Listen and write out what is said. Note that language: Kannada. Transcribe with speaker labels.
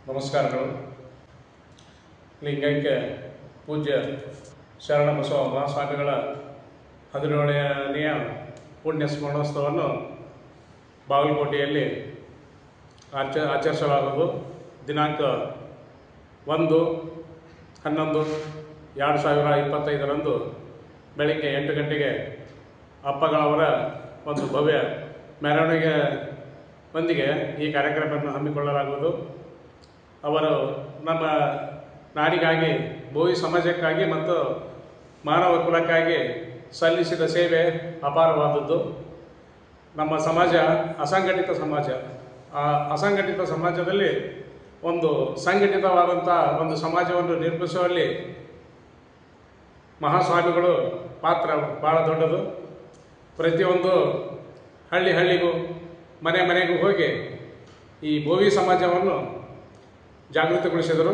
Speaker 1: ನಮಸ್ಕಾರಗಳು. ಲಿಂಗೈಕ್ಯ ಪೂಜ್ಯ ಶರಣಬಸವ ಮಹಾಸ್ವಾಮಿಗಳ 17ನೆಯ ಪುಣ್ಯ ಸ್ಮರಣೋತ್ಸವವನ್ನು ಬಾಗಲಕೋಟೆಯಲ್ಲಿ ಆಚರಿಸಲಾಗುವುದು. ದಿನಾಂಕ 1/11/2025 ಬೆಳಗ್ಗೆ 8 ಗಂಟೆಗೆ ಅಪ್ಪಗಳವರ ಒಂದು ಭವ್ಯ ಮೆರವಣಿಗೆ ಒಂದಿಗೆ ಈ ಕಾರ್ಯಕ್ರಮವನ್ನು ಹಮ್ಮಿಕೊಳ್ಳಲಾಗುವುದು. ಅವರು ನಮ್ಮ ನಾಡಿಗಾಗಿ, ಭೋವಿ ಸಮಾಜಕ್ಕಾಗಿ ಮತ್ತು ಮಾನವ ಕುಲಕ್ಕಾಗಿ ಸಲ್ಲಿಸಿದ ಸೇವೆ ಅಪಾರವಾದದ್ದು. ನಮ್ಮ ಸಮಾಜ ಅಸಂಘಟಿತ ಸಮಾಜ. ಆ ಅಸಂಘಟಿತ ಸಮಾಜದಲ್ಲಿ ಒಂದು ಸಂಘಟಿತವಾದಂಥ ಒಂದು ಸಮಾಜವನ್ನು ನಿರ್ಮಿಸುವಲ್ಲಿ ಮಹಾಸ್ವಾಮಿಗಳು ಪಾತ್ರ ಭಾಳ ದೊಡ್ಡದು. ಪ್ರತಿಯೊಂದು ಹಳ್ಳಿಗೂ ಮನೆಗೂ ಹೋಗಿ ಈ ಭೋವಿ ಸಮಾಜವನ್ನು ಜಾಗೃತಿಗೊಳಿಸಿದರು.